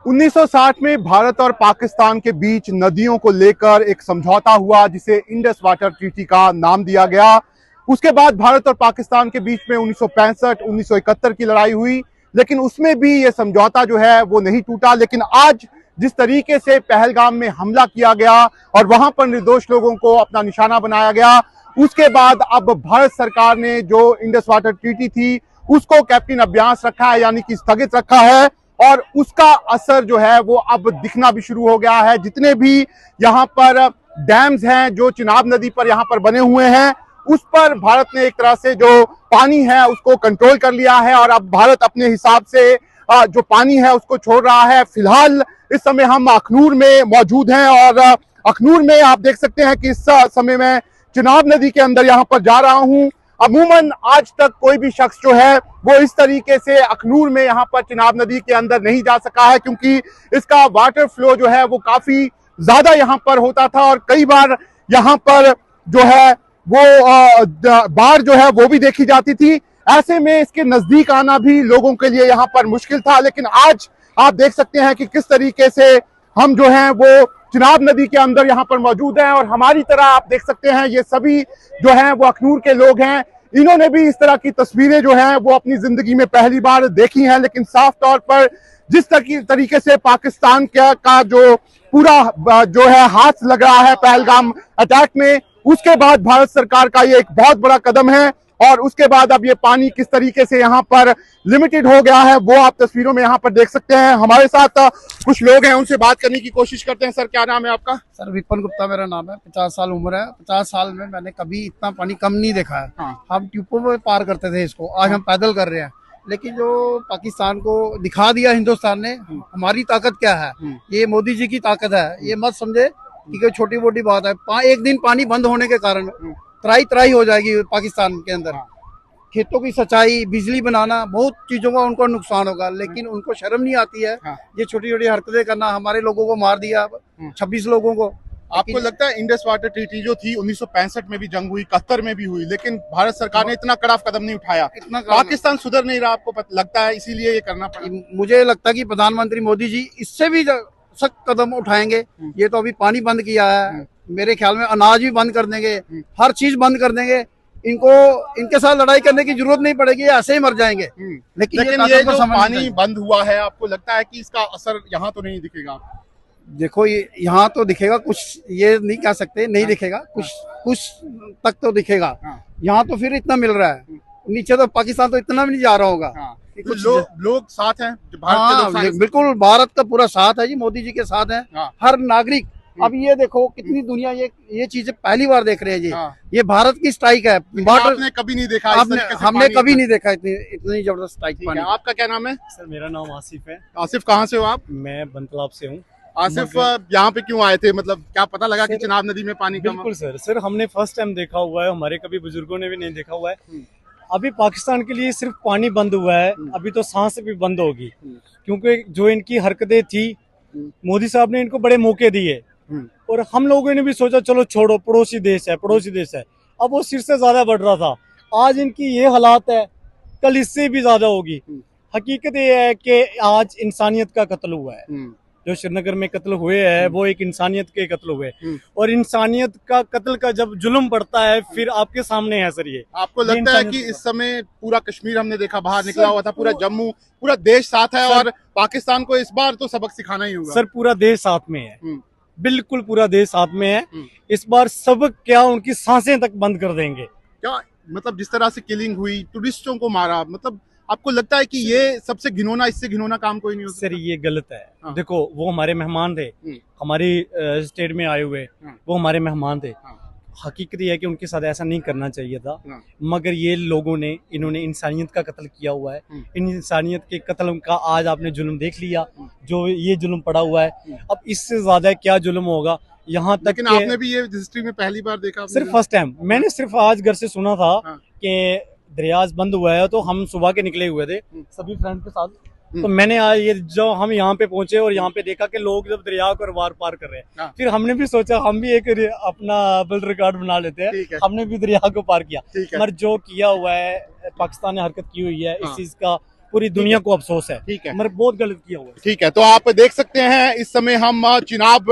1960 में भारत और पाकिस्तान के बीच नदियों को लेकर एक समझौता हुआ जिसे इंडस वाटर ट्रीटी का नाम दिया गया। उसके बाद भारत और पाकिस्तान के बीच में 1965, 1971 की लड़ाई हुई, लेकिन उसमें भी ये समझौता जो है वो नहीं टूटा। लेकिन आज जिस तरीके से पहलगाम में हमला किया गया और वहां पर निर्दोष लोगों को अपना निशाना बनाया गया, उसके बाद अब भारत सरकार ने जो इंडस वाटर ट्रीटी थी उसको कैप्टन अभ्यास रखा है, यानी कि स्थगित रखा है, और उसका असर जो है वो अब दिखना भी शुरू हो गया है। जितने भी यहाँ पर डैम्स हैं जो चिनाब नदी पर यहाँ पर बने हुए हैं, उस पर भारत ने एक तरह से जो पानी है उसको कंट्रोल कर लिया है और अब भारत अपने हिसाब से जो पानी है उसको छोड़ रहा है। फिलहाल इस समय हम अखनूर में मौजूद हैं और अखनूर में आप देख सकते हैं कि इस समय मैं चिनाब नदी के अंदर यहाँ पर जा रहा हूँ। अमूमन आज तक कोई भी शख्स जो है वो इस तरीके से अखनूर में यहाँ पर चिनाब नदी के अंदर नहीं जा सका है, क्योंकि इसका वाटर फ्लो जो है वो काफी ज्यादा यहाँ पर होता था और कई बार यहाँ पर जो है वो बाढ़ जो है वो भी देखी जाती थी। ऐसे में इसके नजदीक आना भी लोगों के लिए यहाँ पर मुश्किल था। लेकिन आज आप देख सकते हैं कि किस तरीके से हम जो हैं वो चिनाब नदी के अंदर यहाँ पर मौजूद हैं और हमारी तरह आप देख सकते हैं ये सभी जो हैं वो अखनूर के लोग हैं। इन्होंने भी इस तरह की तस्वीरें जो हैं वो अपनी जिंदगी में पहली बार देखी हैं। लेकिन साफ तौर पर जिस तरीके से पाकिस्तान का जो पूरा जो है हाथ लग रहा है पहलगाम अटैक में, उसके बाद भारत सरकार का ये एक बहुत बड़ा कदम है और उसके बाद अब ये पानी किस तरीके से यहाँ पर लिमिटेड हो गया है वो आप तस्वीरों में यहाँ पर देख सकते हैं। हमारे साथ कुछ लोग हैं, उनसे बात करने की कोशिश करते हैं। सर, क्या नाम है आपका? सर, विपिन गुप्ता मेरा नाम है। 50 साल उम्र है। 50 साल में मैंने कभी इतना पानी कम नहीं देखा है। हाँ। हम ट्यूबों में पार करते थे इसको, आज हम पैदल कर रहे हैं। लेकिन जो पाकिस्तान को दिखा दिया हिंदुस्तान ने, हमारी ताकत क्या है, ये मोदी जी की ताकत है। ये मत समझे कि कोई छोटी मोटी बात है। एक दिन पानी बंद होने के कारण त्राही त्राही हो जाएगी पाकिस्तान के अंदर। खेतों की सिंचाई, बिजली बनाना, बहुत चीजों का उनको नुकसान होगा। लेकिन उनको शर्म नहीं आती है ये छोटी छोटी हरकतें करना। हमारे लोगों को मार दिया, 26 लोगों को। आपको लगता है इंडस वाटर ट्रीटी जो थी 1965 में भी जंग हुई, 71 में भी हुई, लेकिन भारत सरकार ने इतना कड़ा कदम नहीं उठाया? पाकिस्तान सुधर नहीं रहा, आपको लगता है इसीलिए ये करना पड़ा? मुझे लगता है कि प्रधानमंत्री मोदी जी इससे भी सख्त कदम उठाएंगे। ये तो अभी पानी बंद किया है, मेरे ख्याल में अनाज भी बंद कर देंगे, हर चीज बंद कर देंगे। इनको इनके साथ लड़ाई करने की जरूरत नहीं पड़ेगी, ऐसे ही मर जाएंगे। लेकिन ये जो पानी बंद हुआ है, आपको लगता है कि इसका असर यहाँ तो नहीं दिखेगा? देखो, ये यहाँ तो दिखेगा कुछ, ये नहीं कह सकते नहीं दिखेगा, कुछ तक तो दिखेगा। यहाँ तो फिर इतना मिल रहा है, नीचे तो पाकिस्तान तो इतना भी नहीं जा रहा होगा। कुछ लोग साथ हैं, बिल्कुल भारत का पूरा साथ है जी, मोदी जी के साथ है हर नागरिक। अब ये देखो कितनी दुनिया ये चीजें पहली बार देख रहे हैं जी। ये भारत की स्ट्राइक है। आपने कभी नहीं देखा? हमने कभी नहीं देखा इतनी जबरदस्त स्ट्राइक। आपका क्या नाम है? सर, मेरा नाम आसिफ है। आसिफ, कहाँ से हो आप? मैं बंतलाब से हूँ। आसिफ, यहाँ पे क्यों आए थे? मतलब क्या पता लगा कि चिनाब नदी में पानी कम? बिल्कुल सर, हमने फर्स्ट टाइम देखा हुआ है, हमारे कभी बुजुर्गों ने भी नहीं देखा हुआ है। अभी पाकिस्तान के लिए सिर्फ पानी बंद हुआ है, अभी तो सांस भी बंद होगी, क्योंकि जो इनकी हरकतें थी, मोदी साहब ने इनको बड़े मौके दिए और हम लोगों ने भी सोचा चलो छोड़ो, पड़ोसी देश है। अब वो सिर से ज्यादा बढ़ रहा था। आज इनकी ये हालात है, कल इससे भी ज्यादा होगी। हकीकत ये है कि आज इंसानियत का कत्ल हुआ है। जो श्रीनगर में कत्ल हुए हैं वो एक इंसानियत के कत्ल हुए, और इंसानियत का कत्ल का जब जुल्म पड़ता है फिर आपके सामने है। सर, ये आपको लगता है कि इस समय पूरा कश्मीर हमने देखा बाहर निकला हुआ था, पूरा जम्मू, पूरा देश साथ है और पाकिस्तान को इस बार तो सबक सिखाना ही होगा? सर, पूरा देश साथ में है, बिल्कुल पूरा देश साथ में है। इस बार सबक क्या, उनकी सांसें तक बंद कर देंगे। क्या मतलब जिस तरह से किलिंग हुई, टूरिस्टों को मारा, मतलब आपको लगता है कि ये सबसे घिनौना, इससे घिनौना काम कोई नहीं हो सकता? सर, ये गलत है। देखो, वो हमारे मेहमान थे, हमारी स्टेट में आए हुए, वो हमारे मेहमान थे। हकीकत ये है कि उनके साथ ऐसा नहीं करना चाहिए था, मगर ये लोगों ने, इन्होंने इंसानियत का कत्ल किया हुआ है। इन इंसानियत के कत्ल का आज आपने जुल्म देख लिया, जो ये जुल्म पड़ा हुआ है। अब इससे ज्यादा क्या जुल्म होगा? यहाँ तक लेकिन आपने भी ये हिस्ट्री में पहली बार देखा? सिर्फ फर्स्ट टाइम। मैंने सिर्फ आज घर से सुना था कि दरियाज बंद हुआ है, तो हम सुबह के निकले हुए थे सभी फ्रेंड के साथ। तो मैंने आज ये जो हम यहाँ पे पहुंचे और यहाँ पे देखा कि लोग जब दरिया को वार पार कर रहे हैं, फिर हमने भी सोचा हम भी एक अपना वर्ल्ड रिकॉर्ड बना लेते हैं। हमने भी दरिया को पार किया, मगर जो किया हुआ है पाकिस्तान ने, हरकत की हुई है, इस चीज का पूरी दुनिया को अफसोस है। ठीक है, मैंने बहुत गलत किया हुआ है। ठीक है। तो आप देख सकते हैं इस समय हम चिनाब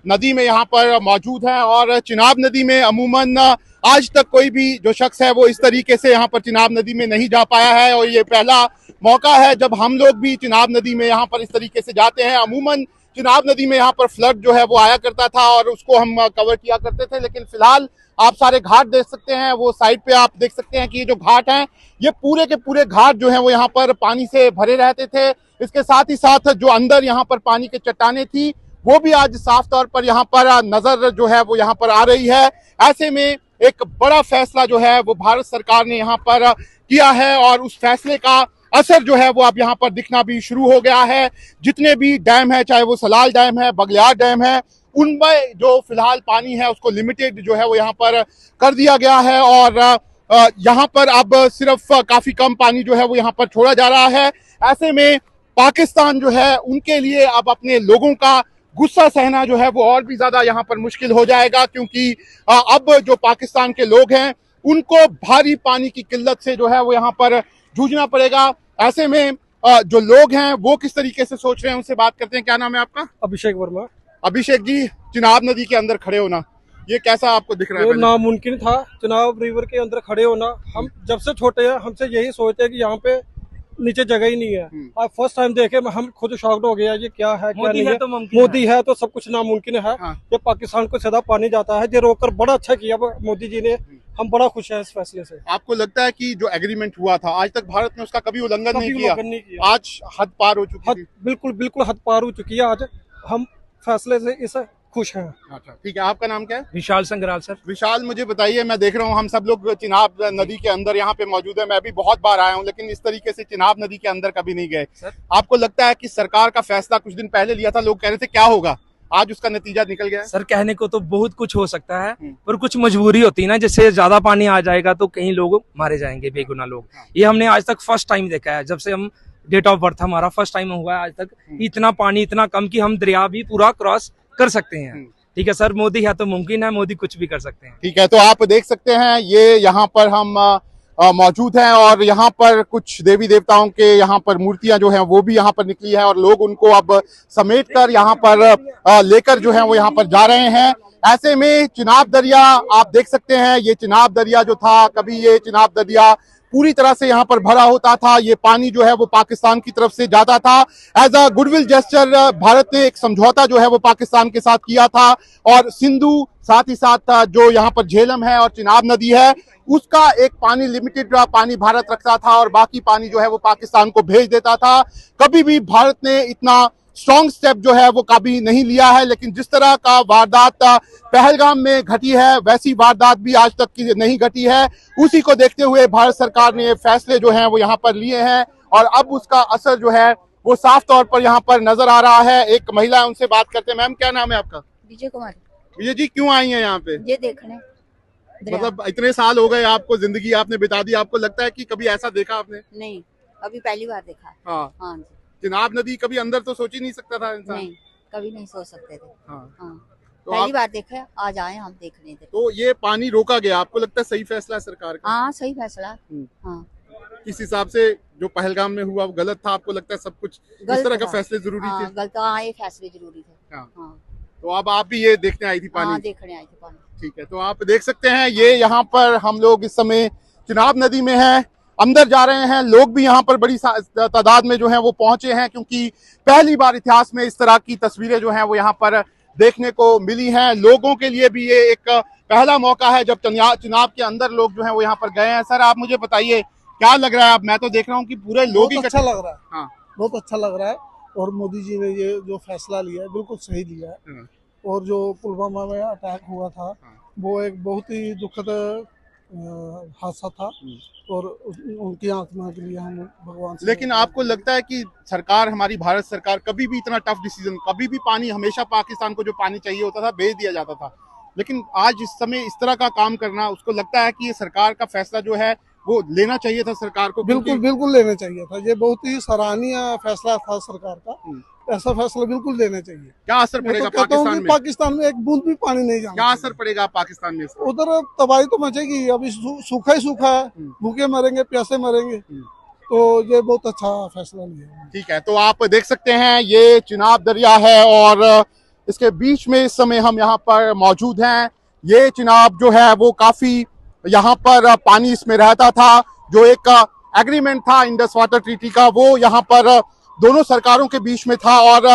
नदी में यहाँ पर मौजूद हैं और चिनाब नदी में अमूमन आज तक कोई भी जो शख्स है वो इस तरीके से यहाँ पर चिनाब नदी में नहीं जा पाया है और ये पहला मौका है जब हम लोग भी चिनाब नदी में यहाँ पर इस तरीके से जाते हैं। अमूमन चिनाब नदी में यहाँ पर फ्लड जो है वो आया करता था और उसको हम कवर किया करते थे, लेकिन फिलहाल आप सारे घाट देख सकते हैं, वो साइड पे आप देख सकते हैं कि ये जो घाट हैं ये पूरे के पूरे घाट जो है वो यहाँ पर पानी से भरे रहते थे। इसके साथ ही साथ जो अंदर यहाँ पर पानी की चट्टानें थी वो भी आज साफ तौर पर यहाँ पर नजर जो है वो यहाँ पर आ रही है। ऐसे में एक बड़ा फैसला जो है वो भारत सरकार ने यहाँ पर किया है और उस फैसले का असर जो है वो अब यहाँ पर दिखना भी शुरू हो गया है। जितने भी डैम है, चाहे वो सलाल डैम है, बगलियार डैम है, उनमें जो फिलहाल पानी है उसको लिमिटेड जो है वो यहाँ पर कर दिया गया है और यहाँ पर अब सिर्फ काफी कम पानी जो है वो यहाँ पर छोड़ा जा रहा है। ऐसे में पाकिस्तान जो है उनके लिए अब अपने लोगों का गुस्सा सहना जो है वो और भी ज्यादा यहाँ पर मुश्किल हो जाएगा, क्योंकि अब जो पाकिस्तान के लोग हैं उनको भारी पानी की किल्लत से जो है वो यहाँ पर जूझना पड़ेगा। ऐसे में जो लोग हैं वो किस तरीके से सोच रहे हैं उनसे बात करते हैं। क्या नाम है आपका? अभिषेक वर्मा। अभिषेक जी, चिनाब नदी के अंदर खड़े होना ये कैसा आपको दिख रहा है? नामुमकिन था चिनाब रिवर के अंदर खड़े होना। हम जब से छोटे हैं हमसे यही सोचते हैं कि यहाँ पे नीचे जगह ही नहीं है। आज फर्स्ट टाइम देखे हम खुद शॉक्ड हो गया, ये क्या है क्या नहीं है। मोदी है तो सब कुछ नामुमकिन है। ये पाकिस्तान को सीधा पानी जाता है, ये रोककर बड़ा अच्छा किया मोदी जी ने। हम बड़ा खुश हैं इस फैसले से। आपको लगता है कि जो एग्रीमेंट हुआ था आज तक भारत ने उसका कभी उल्लंघन नहीं किया? आज हद पार हो चुकी है। बिल्कुल बिल्कुल हद पार हो चुकी है। आज हम फैसले से इस खुश हैं। अच्छा, ठीक है। आपका नाम क्या है? विशाल संग्राल सर। विशाल, मुझे बताइए, मैं देख रहा हूँ हम सब लोग चिनाब नदी के अंदर यहाँ पे मौजूद है। मैं भी बहुत बार आया हूँ लेकिन इस तरीके से चिनाब नदी के अंदर कभी नहीं गए। आपको लगता है कि सरकार का फैसला कुछ दिन पहले लिया था, लोग कह रहे थे क्या होगा, आज उसका नतीजा निकल गया है? सर कहने को तो बहुत कुछ हो सकता है पर कुछ मजबूरी होती है ना, जैसे ज्यादा पानी आ जाएगा तो कई लोग मारे जाएंगे, बेगुनाह लोग। ये हमने आज तक फर्स्ट टाइम देखा है, जब से हम डेट ऑफ बर्थ हमारा फर्स्ट टाइम हुआ है आज तक इतना पानी इतना कम कि हम दरिया भी पूरा क्रॉस कर सकते हैं। ठीक है सर, मोदी है तो मुमकिन है, मोदी कुछ भी कर सकते हैं। ठीक है, तो आप देख सकते हैं ये यहाँ पर हम मौजूद हैं और यहाँ पर कुछ देवी देवताओं के यहाँ पर मूर्तियां जो हैं वो भी यहाँ पर निकली है और लोग उनको अब समेटकर यहाँ पर लेकर जो है वो यहाँ पर जा रहे हैं। ऐसे में चिनाब दरिया आप देख सकते हैं, ये चिनाब दरिया जो था, कभी ये चिनाब दरिया पूरी तरह से यहाँ पर भरा होता था, ये पानी जो है वो पाकिस्तान की तरफ से जाता था। As a goodwill gesture Bharat ने एक समझौता जो है वो पाकिस्तान के साथ किया था और सिंधु साथ ही साथ जो यहाँ पर झेलम है और चिनाब नदी है उसका एक पानी लिमिटेड पानी भारत रखता था और बाकी पानी जो है वो पाकिस्तान को भेज देता था। कभी भी भारत ने इतना स्ट्रॉन्ग स्टेप जो है वो कभी नहीं लिया है, लेकिन जिस तरह का वारदात पहलगाम में घटी है वैसी वारदात भी आज तक की नहीं घटी है। उसी को देखते हुए भारत सरकार ने फैसले जो हैं वो यहाँ पर लिए हैं और अब उसका असर जो है वो साफ तौर पर यहाँ पर नजर आ रहा है। एक महिला है, उनसे बात करते हैं। मैम, क्या नाम है आपका? विजय कुमारी। विजय जी, क्यों आई हैं यहाँ पे? ये देखने। मतलब इतने साल हो गए आपको, जिंदगी आपने बिता दी, आपको लगता है कि कभी ऐसा देखा आपने? नहीं, अभी पहली बार देखा। हाँ, हाँ जी। चिनाब नदी कभी अंदर तो सोच ही नहीं सकता था इंसान। नहीं, कभी नहीं सोच सकते थे। हाँ, हाँ, तो पहली बार देखा, आज आए हम देखने। तो ये पानी रोका गया, आपको लगता है सही फैसला है सरकार का? हाँ, सही फैसला। हाँ, किस हिसाब से जो पहलगाम में हुआ वो गलत था, आपको लगता है सब कुछ इस तरह के फैसले जरूरी थे? गलत। हाँ, ये फैसले जरूरी थे। हाँ। तो अब आप भी ये देखने आई थी पानी? हाँ, देखने आई थी पानी। ठीक है, तो आप देख सकते हैं ये यहाँ पर हम लोग इस समय चिनाब नदी में हैं, अंदर जा रहे हैं। लोग भी यहाँ पर बड़ी तादाद में जो है वो पहुंचे हैं, क्योंकि पहली बार इतिहास में इस तरह की तस्वीरें जो हैं वो यहाँ पर देखने को मिली हैं। लोगों के लिए भी ये एक पहला मौका है जब चिनाब के अंदर लोग जो है वो यहाँ पर गए हैं। सर, आप मुझे बताइए क्या लग रहा है? अब मैं तो देख रहा हूँ कि पूरे लोग ही अच्छा लग रहा है। हाँ, बहुत अच्छा लग रहा है और मोदी जी ने ये जो फैसला लिया है बिल्कुल सही लिया है। और जो पुलवामा में अटैक हुआ था वो एक बहुत ही दुखद हादसा था और उनकी आत्मा के लिए हम भगवान से। लेकिन आपको लगता है कि सरकार, हमारी भारत सरकार कभी भी इतना टफ डिसीजन, कभी भी पानी, हमेशा पाकिस्तान को जो पानी चाहिए होता था भेज दिया जाता था, लेकिन आज इस समय इस तरह का काम करना, उसको लगता है कि ये सरकार का फैसला जो है वो लेना चाहिए था सरकार को? बिल्कुल बिल्कुल लेना चाहिए था। ये बहुत ही सराहनीय फैसला था सरकार का, ऐसा फैसला बिल्कुल लेना चाहिए। क्या असर पड़ेगा तो पाकिस्तान में? पाकिस्तान में एक बूंद भी पानी नहीं जाना। क्या असर पड़ेगा पाकिस्तान में? उधर तबाही तो मचेगी। अभी सूखा ही सूखा है, भूखे मरेंगे, प्यासे मरेंगे। तो ये बहुत अच्छा फैसला लिया। ठीक है, तो आप देख सकते हैं ये चिनाब दरिया है और इसके बीच में इस समय हम यहाँ पर मौजूद हैं। ये चिनाब जो है वो काफी यहाँ पर पानी इसमें रहता था। जो एक एग्रीमेंट था इंडस वाटर ट्रीटी का, वो यहाँ पर दोनों सरकारों के बीच में था और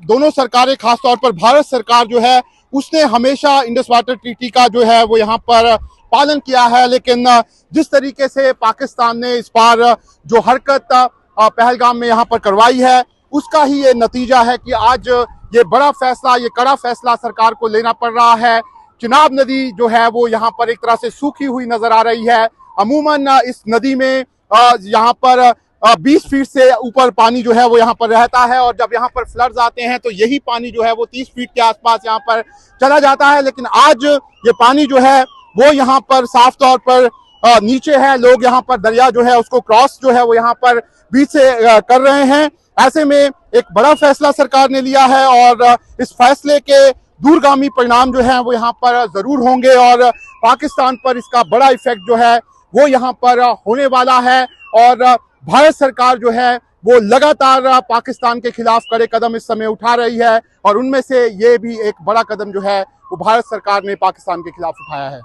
दोनों सरकारें, खासतौर पर भारत सरकार जो है उसने हमेशा इंडस वाटर ट्रीटी का जो है वो यहाँ पर पालन किया है। लेकिन जिस तरीके से पाकिस्तान ने इस बार जो हरकत पहलगाम में यहाँ पर करवाई है, उसका ही ये नतीजा है कि आज ये बड़ा फैसला, ये कड़ा फैसला सरकार को लेना पड़ रहा है। चिनाब नदी जो है वो यहाँ पर एक तरह से सूखी हुई नजर आ रही है। अमूमन इस नदी में यहाँ पर 20 फीट से ऊपर पानी जो है वो यहाँ पर रहता है और जब यहाँ पर फ्लड्स आते हैं तो यही पानी जो है वो 30 फीट के आसपास यहाँ पर चला जाता है। लेकिन आज ये पानी जो है वो यहाँ पर साफ तौर पर नीचे है। लोग यहाँ पर दरिया जो है उसको क्रॉस जो है वो यहाँ पर बीच से कर रहे हैं। ऐसे में एक बड़ा फैसला सरकार ने लिया है और इस फैसले के दूरगामी परिणाम जो है वो यहाँ पर जरूर होंगे और पाकिस्तान पर इसका बड़ा इफेक्ट जो है वो यहाँ पर होने वाला है। और भारत सरकार जो है वो लगातार पाकिस्तान के खिलाफ कड़े कदम इस समय उठा रही है और उनमें से ये भी एक बड़ा कदम जो है वो भारत सरकार ने पाकिस्तान के खिलाफ उठाया है।